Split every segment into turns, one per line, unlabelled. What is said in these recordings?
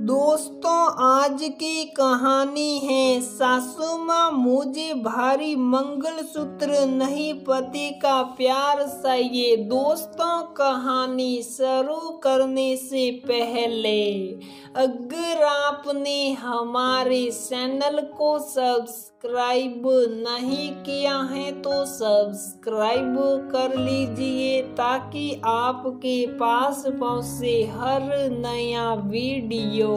दोस्तों, आज की कहानी है सासू माँ मुझे भारी मंगलसूत्र नहीं पति का प्यार चाहिए। दोस्तों, कहानी शुरू करने से पहले अगर आपने हमारे चैनल को सब्सक्राइब नहीं किया है तो सब्सक्राइब कर लीजिए ताकि आपके पास पहुंचे हर नया वीडियो।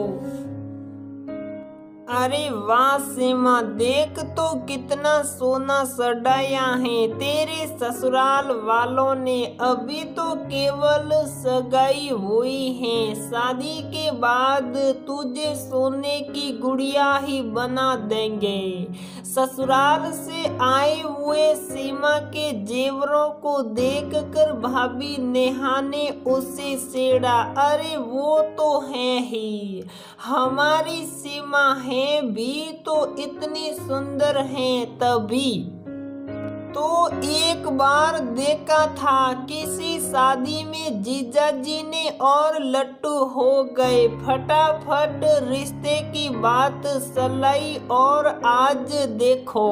अरे वाह सीमा, देख तो कितना सोना सजाया है तेरे ससुराल वालों ने। अभी तो केवल सगाई हुई है, शादी के बाद तुझे सोने की गुड़िया ही बना देंगे। ससुराल से आए हुए सीमा के जेवरों को देखकर भाभी नेहा ने उसे छेड़ा। अरे वो तो है ही, हमारी सीमा है भी तो इतनी सुंदर है। तभी तो एक बार देखा था किसी शादी में जीजा जी ने और लट्टू हो गए। फटाफट रिश्ते की बात चलाई और आज देखो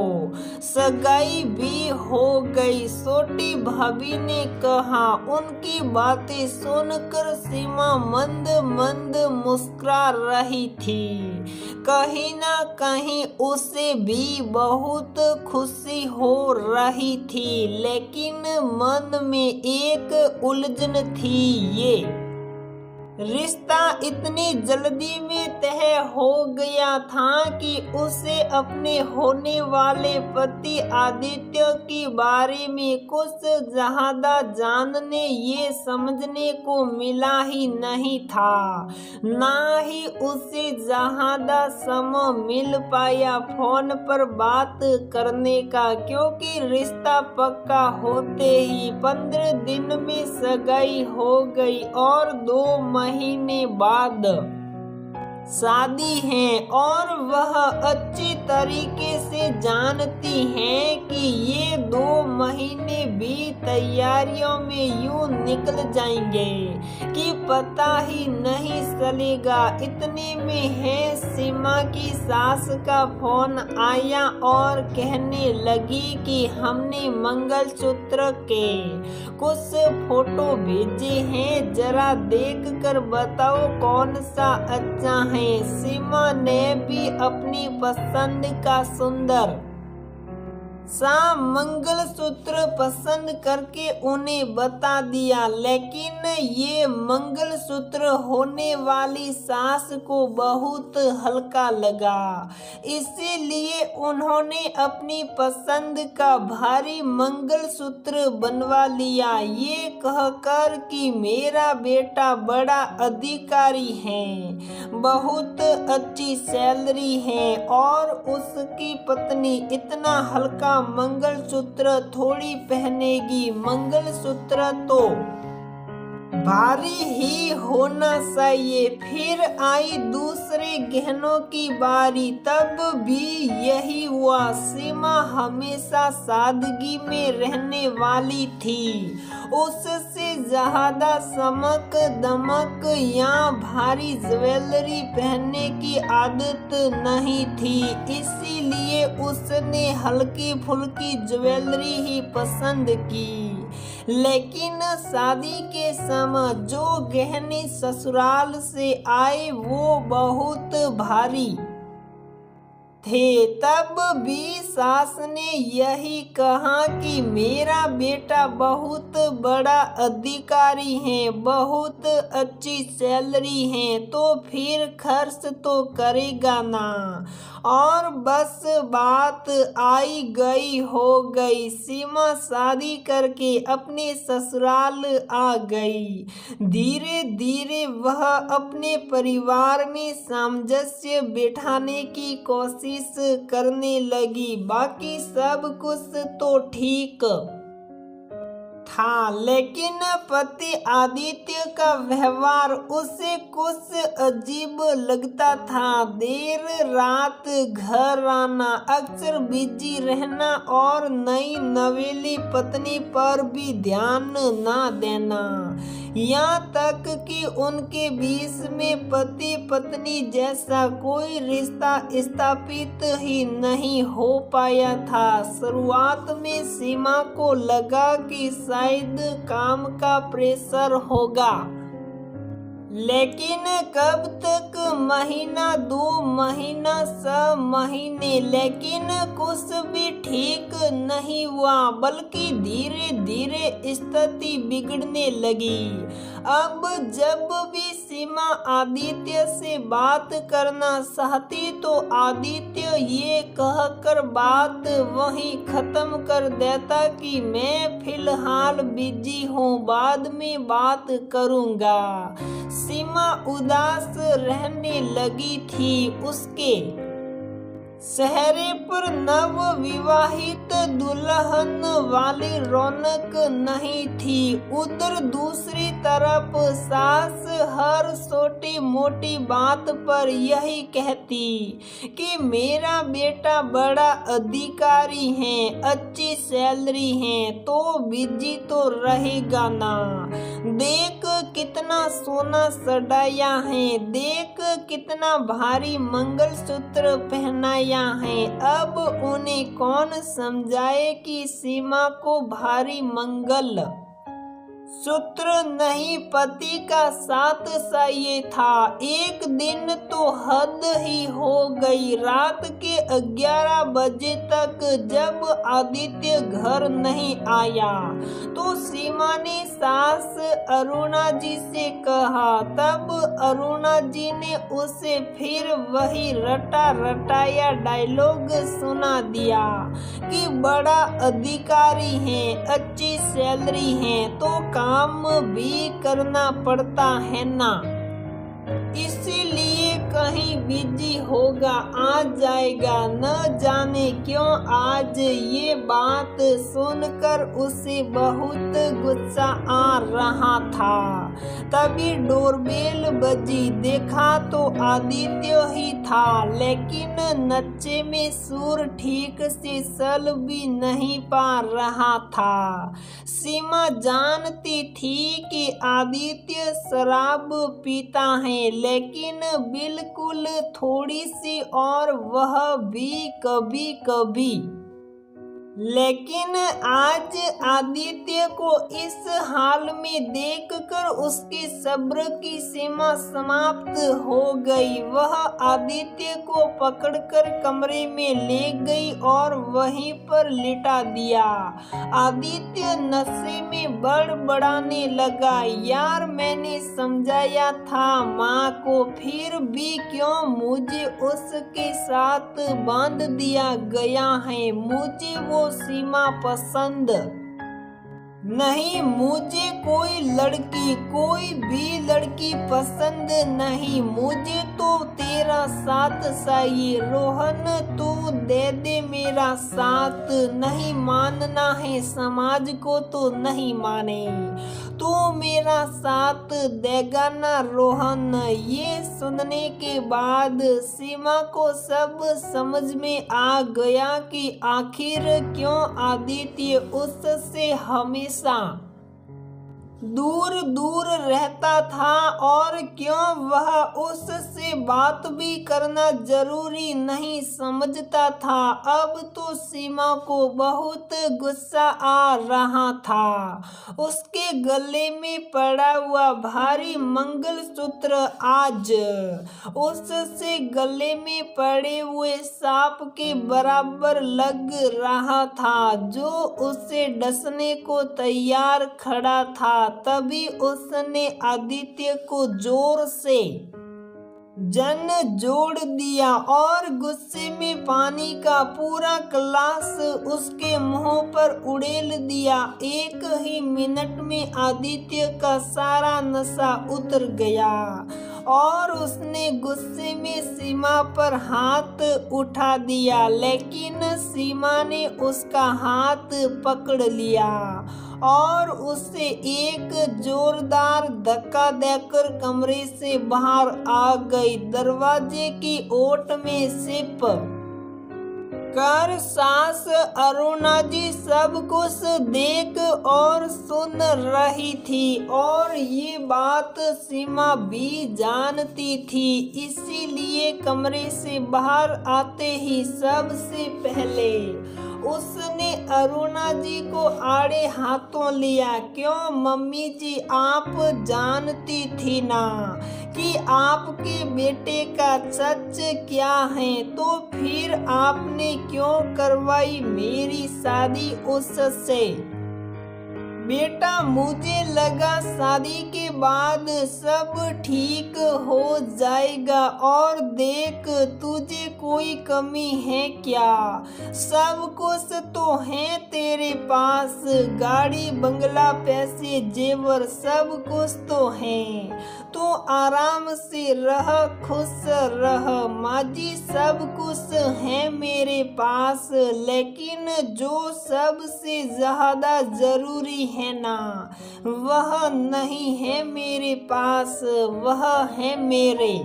सगाई भी हो गई। छोटी भाभी ने कहा। उनकी बातें सुनकर सीमा मंद मंद मुस्कुरा रही थी। कहीं ना कहीं उसे भी बहुत खुशी हो रही थी, लेकिन मन में एक उलझन थी। ये रिश्ता इतनी जल्दी में तय हो गया था कि उसे अपने होने वाले पति आदित्य के बारे में कुछ ज्यादा जानने ये समझने को मिला ही नहीं था, ना ही उसे ज्यादा समय मिल पाया फोन पर बात करने का, क्योंकि रिश्ता पक्का होते ही 15 दिन में सगाई हो गई और 2 महीने बाद शादी है। और वह अच्छी तरीके से जानती हैं कि ये 2 महीने भी तैयारियों में यूं निकल जाएंगे कि पता ही नहीं चलेगा। इतने में है सीमा की सास का फोन आया और कहने लगी कि हमने मंगलसूत्र के कुछ फोटो भेजे हैं, जरा देख कर बताओ कौन सा अच्छा है। सीमा ने भी अपनी पसंद का सुंदर सा मंगलसूत्र पसंद करके उन्हें बता दिया, लेकिन ये मंगलसूत्र होने वाली सास को बहुत हल्का लगा। इसीलिए उन्होंने अपनी पसंद का भारी मंगलसूत्र बनवा लिया, ये कहकर कि मेरा बेटा बड़ा अधिकारी है, बहुत अच्छी सैलरी है और उसकी पत्नी इतना हल्का मंगलसूत्र थोड़ी पहनेगी। मंगलसूत्र तो भारी ही होना चाहिए। फिर आई दूसरे गहनों की बारी, तब भी यही हुआ। सीमा हमेशा सादगी में रहने वाली थी, उससे ज्यादा चमक दमक या भारी ज्वेलरी पहनने की आदत नहीं थी। इसीलिए उसने हल्की फुल्की ज्वेलरी ही पसंद की। लेकिन शादी के समय जो गहने ससुराल से आए वो बहुत भारी थे। तब भी सास ने यही कहा कि मेरा बेटा बहुत बड़ा अधिकारी है, बहुत अच्छी सैलरी है, तो फिर खर्च तो करेगा ना। और बस बात आई गई हो गई। सीमा शादी करके अपने ससुराल आ गई। धीरे धीरे वह अपने परिवार में सामंजस्य बिठाने की कोशिश करने लगी। बाकी सब कुछ तो ठीक था, लेकिन पति आदित्य का व्यवहार उसे कुछ अजीब लगता था। देर रात घर आना, अक्सर बिजी रहना और नई नवेली पत्नी पर भी ध्यान ना देना। यहाँ तक कि उनके बीच में पति पत्नी जैसा कोई रिश्ता स्थापित ही नहीं हो पाया था। शुरुआत में सीमा को लगा कि शायद काम का प्रेशर होगा, लेकिन कब तक, महीना 2 महीना 6 महीने, लेकिन कुछ भी ठीक नहीं हुआ, बल्कि धीरे धीरे स्थिति बिगड़ने लगी। अब जब भी सीमा आदित्य से बात करना चाहती तो आदित्य ये कहकर बात वहीं खत्म कर देता कि मैं फिलहाल बिजी हूँ, बाद में बात करूँगा। सीमा उदास रहने लगी थी। उसके चेहरे पर नव विवाहित दुल्हन वाली रौनक नहीं थी। उधर दूसरी तरफ सास हर छोटी मोटी बात पर यही कहती कि मेरा बेटा बड़ा अधिकारी है, अच्छी सैलरी है, तो बिजी तो रहेगा ना। देख कितना सोना सजाया है, देख कितना भारी मंगलसूत्र पहनाया है। अब उन्हें कौन समझाए कि सीमा को भारी मंगल सूत्र नहीं, पति का साथ चाहिए था। एक दिन तो हद ही हो गई। रात के 11 बजे तक जब आदित्य घर नहीं आया तो सीमा ने सास अरुणा जी से कहा। तब अरुणा जी ने उसे फिर वही रटा रटाया डायलॉग सुना दिया कि बड़ा अधिकारी है, अच्छी सैलरी है, तो काम भी करना पड़ता है ना, इसीलिए कहीं बिजी होगा, आ जाएगा। न जाने क्यों आज ये बात सुनकर उसे बहुत गुस्सा आ रहा था। तभी डोरबेल बजी। देखा तो आदित्य ही था, लेकिन नच्चे में सुर ठीक से चल भी नहीं पा रहा था। सीमा जानती थी कि आदित्य शराब पीता है, लेकिन बिल्कुल थोड़ी सी, और वह भी कभी कभी। लेकिन आज आदित्य को इस हाल में देखकर उसके सब्र की सीमा समाप्त हो गई। वह आदित्य को पकड़कर कमरे में ले गई और वहीं पर लिटा दिया। आदित्य नशे में बड़बड़ाने लगा, यार मैंने समझाया था माँ को, फिर भी क्यों मुझे उसके साथ बांध दिया गया है। मुझे वो सीमा पसंद नहीं, मुझे कोई लड़की, कोई भी लड़की पसंद नहीं, मुझे तो तेरा साथ चाहिए। रोहन तू दे दे मेरा साथ, नहीं मानना है समाज को तो नहीं माने, तू मेरा साथ देगा ना रोहन। ये सुनने के बाद सीमा को सब समझ में आ गया कि आखिर क्यों आदित्य उससे हमेशा दूर दूर रहता था और क्यों वह उससे बात भी करना जरूरी नहीं समझता था। अब तो सीमा को बहुत गुस्सा आ रहा था। उसके गले में पड़ा हुआ भारी मंगलसूत्र आज उससे गले में पड़े हुए सांप के बराबर लग रहा था, जो उसे डसने को तैयार खड़ा था। तभी उसने आदित्य को जोर से जोड़ दिया और गुस्से में पानी का पूरा गिलास उसके मुंह पर उड़ेल दिया। एक ही मिनट में आदित्य का सारा नशा उतर गया और उसने गुस्से में सीमा पर हाथ उठा दिया, लेकिन सीमा ने उसका हाथ पकड़ लिया और उसे एक जोरदार धक्का देकर कमरे से बाहर आ गई। दरवाजे की ओट में सिप कर सास अरुणा जी सब कुछ देख और सुन रही थी और ये बात सीमा भी जानती थी, इसीलिए कमरे से बाहर आते ही सबसे पहले उसने अरुणा जी को आड़े हाथों लिया। क्यों मम्मी जी, आप जानती थी ना कि आपके बेटे का सच क्या है, तो फिर आपने क्यों करवाई मेरी शादी उससे? बेटा, मुझे लगा शादी के बाद सब ठीक हो जाएगा, और देख तुझे कोई कमी है क्या? सब कुछ तो है तेरे पास, गाड़ी बंगला पैसे जेवर सब कुछ तो है। तो आराम से रह, खुश रह माँ जी, सब कुछ है मेरे पास, लेकिन जो सबसे ज्यादा जरूरी है ना, वह नहीं है मेरे पास, वह है मेरे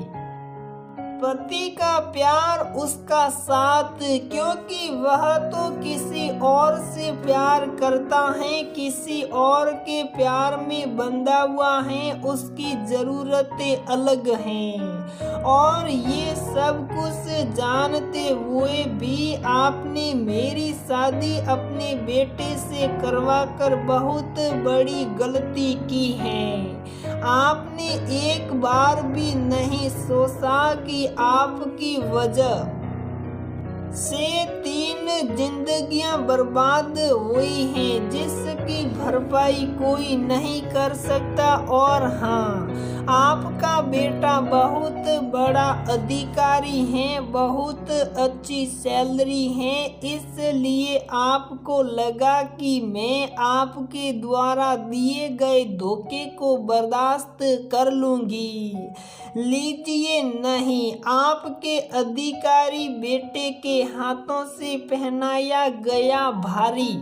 पति का प्यार, उसका साथ, क्योंकि वह तो किसी और से प्यार करता है, किसी और के प्यार में बंधा हुआ है, उसकी जरूरतें अलग हैं। और ये सब कुछ जानते हुए भी आपने मेरी शादी अपने बेटे से करवाकर बहुत बड़ी गलती की है। आपने एक बार भी नहीं सोचा कि आपकी वजह से 3 जिंदगियां बर्बाद हुई हैं, जिसकी भरपाई कोई नहीं कर सकता। और हाँ, आपका बेटा बहुत बड़ा अधिकारी है, बहुत अच्छी सैलरी है, इसलिए आपको लगा कि मैं आपके द्वारा दिए गए धोखे को बर्दाश्त कर लूंगी। लीजिए नहीं, आपके अधिकारी बेटे के हाथों से पहनाया गया भारी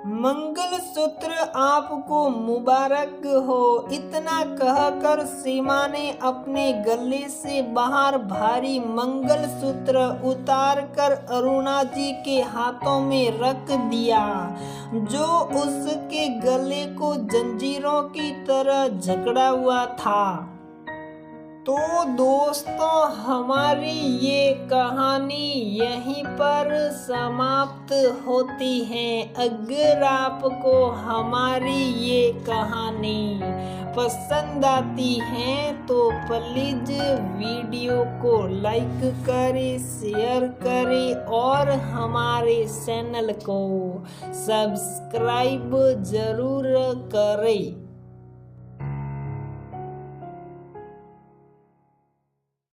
मंगलसूत्र आपको मुबारक हो। इतना कहकर सीमा ने अपने गले से बाहर भारी मंगलसूत्र उतार कर अरुणा जी के हाथों में रख दिया, जो उसके गले को जंजीरों की तरह जकड़ा हुआ था। तो दोस्तों, हमारी ये कहानी यहीं पर समाप्त होती है। अगर आपको हमारी ये कहानी पसंद आती है तो प्लीज वीडियो को लाइक करें, शेयर करें और हमारे चैनल को सब्सक्राइब जरूर करें।